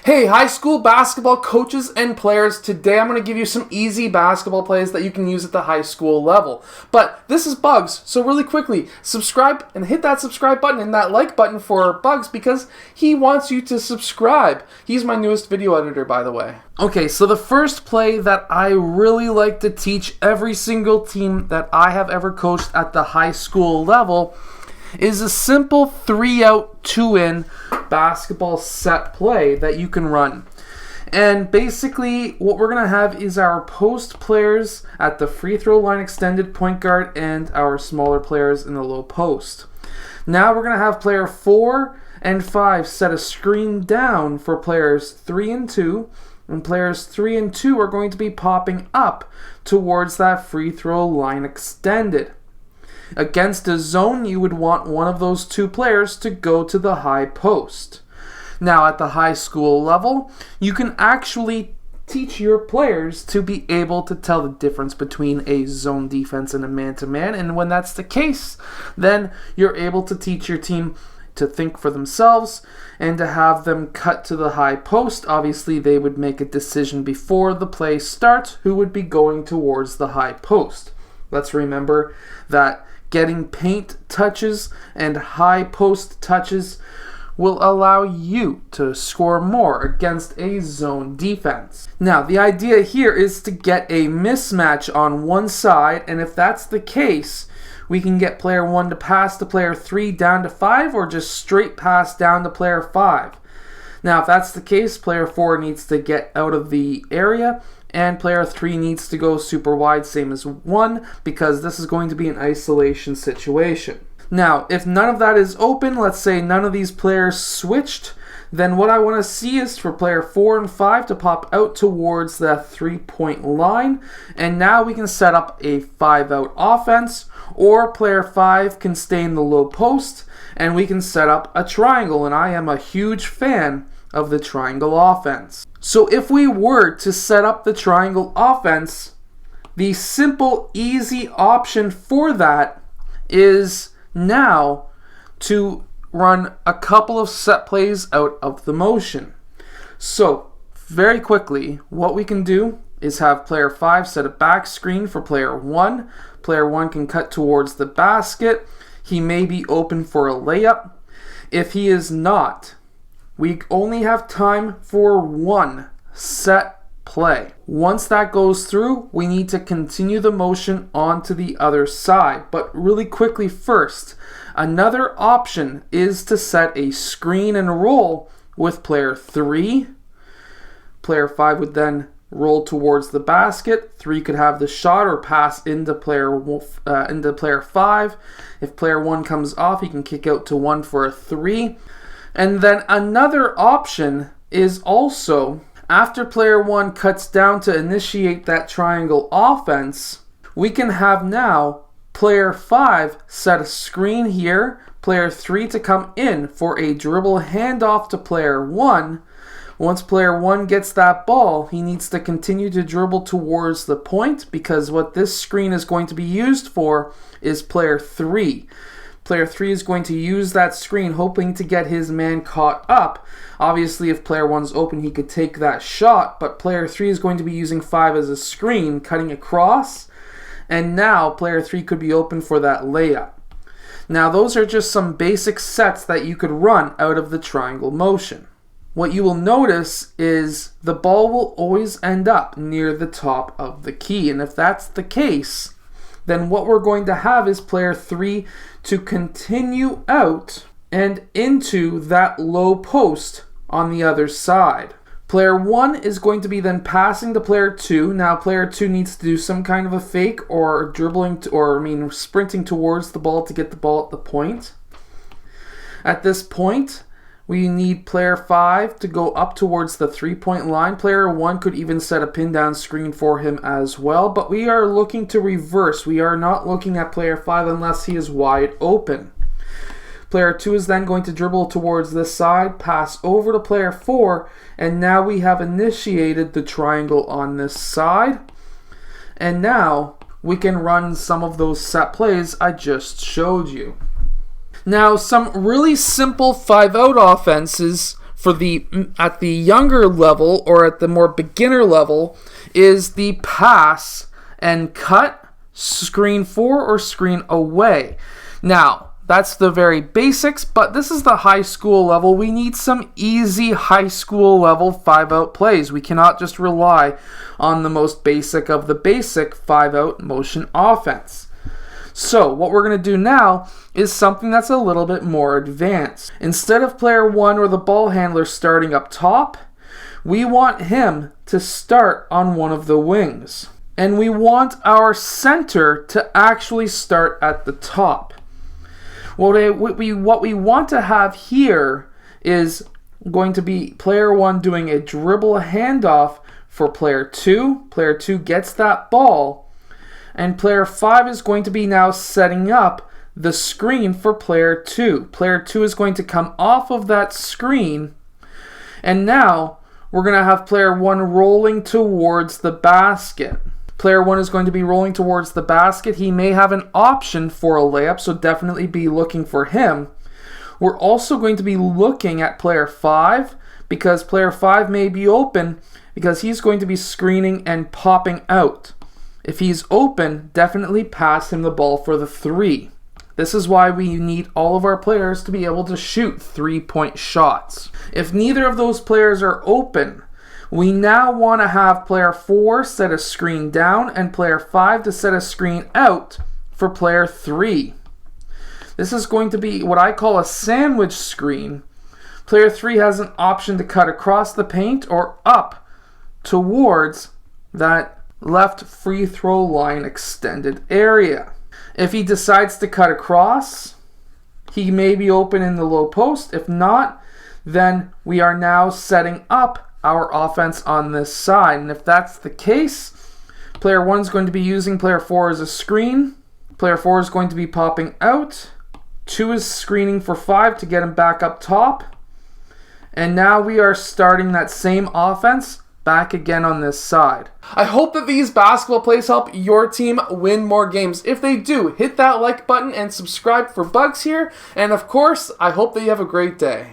Hey, high school basketball coaches and players, today I'm going to give you some easy basketball plays that you can use at the high school level. But this is Bugs, so really quickly, subscribe and hit that subscribe button and that like button for Bugs because he wants you to subscribe. He's my newest video editor, by the way. Okay, so the first play that I really like to teach every single team that I have ever coached at the high school level is a simple 3-out, 2-in basketball set play that you can run. And basically what we're going to have is our post players at the free throw line extended point guard and our smaller players in the low post. Now we're going to have player 4 and 5 set a screen down for players 3 and 2, and players 3 and 2 are going to be popping up towards that free throw line extended. Against a zone, you would want one of those two players to go to the high post. Now, at the high school level, you can actually teach your players to be able to tell the difference between a zone defense and a man-to-man, and when that's the case, then you're able to teach your team to think for themselves and to have them cut to the high post. Obviously, they would make a decision before the play starts who would be going towards the high post. Let's remember that getting paint touches and high post touches will allow you to score more against a zone defense. Now, the idea here is to get a mismatch on one side, and if that's the case, we can get player 1 to pass to player 3 down to 5, or just straight pass down to player 5. Now, if that's the case, player 4 needs to get out of the area, and player 3 needs to go super wide, same as 1, because this is going to be an isolation situation. Now, if none of that is open, let's say none of these players switched, then what I want to see is for player 4 and 5 to pop out towards that 3-point line, and now we can set up a 5-out offense, or player 5 can stay in the low post, and we can set up a triangle, and I am a huge fan of the triangle offense. So if we were to set up the triangle offense, the simple, easy option for that is now to run a couple of set plays out of the motion. So very quickly, what we can do is have player 5 set a back screen for player 1. Player 1 can cut towards the basket. He may be open for a layup. If he is not, we only have time for one set play. Once that goes through, we need to continue the motion onto the other side. But really quickly first, another option is to set a screen and roll with player 3. Player 5 would then roll towards the basket. 3 could have the shot or pass into player 5. If player 1 comes off, he can kick out to 1 for a 3. And then another option is also, after player 1 cuts down to initiate that triangle offense, we can have now player 5 set a screen here, player 3 to come in for a dribble handoff to player 1. Once player 1 gets that ball, he needs to continue to dribble towards the point, because what this screen is going to be used for is player 3. Player 3 is going to use that screen hoping to get his man caught up. Obviously, if player 1's open, he could take that shot, but player 3 is going to be using 5 as a screen, cutting across, and now player 3 could be open for that layup. Now, those are just some basic sets that you could run out of the triangle motion. What you will notice is the ball will always end up near the top of the key, and if that's the case, then what we're going to have is player 3 to continue out and into that low post on the other side. Player 1 is going to be then passing to player 2. Now player 2 needs to do some kind of a fake or sprinting towards the ball to get the ball at the point. At this point, we need player 5 to go up towards the 3-point line. Player 1 could even set a pin down screen for him as well, but we are looking to reverse. We are not looking at player 5 unless he is wide open. Player 2 is then going to dribble towards this side, pass over to player 4, and now we have initiated the triangle on this side. And now we can run some of those set plays I just showed you. Now, some really simple 5-out offenses at the younger level or at the more beginner level is the pass and cut, screen for, or screen away. Now, that's the very basics, but this is the high school level. We need some easy high school level 5-out plays. We cannot just rely on the most basic of the basic 5-out motion offense. So what we're going to do now is something that's a little bit more advanced. Instead of player 1 or the ball handler starting up top, we want him to start on one of the wings. And we want our center to actually start at the top. What we want to have here is going to be player 1 doing a dribble handoff for player 2. Player 2 gets that ball, and player 5 is going to be now setting up the screen for player 2. Player 2 is going to come off of that screen, and now we're going to have player 1 rolling towards the basket. Player 1 is going to be rolling towards the basket. He may have an option for a layup, so definitely be looking for him. We're also going to be looking at player 5 because player 5 may be open because he's going to be screening and popping out. If he's open, definitely pass him the ball for the 3. This is why we need all of our players to be able to shoot 3-point shots. If neither of those players are open, we now want to have player 4 set a screen down and player 5 to set a screen out for player 3. This is going to be what I call a sandwich screen. Player 3 has an option to cut across the paint or up towards that left free throw line extended area. If he decides to cut across, he may be open in the low post. If not, then we are now setting up our offense on this side. And if that's the case, player 1 is going to be using player 4 as a screen. Player 4 is going to be popping out. 2 is screening for 5 to get him back up top. And now we are starting that same offense back again on this side. I hope that these basketball plays help your team win more games. If they do, hit that like button and subscribe for Bugs here. And of course, I hope that you have a great day.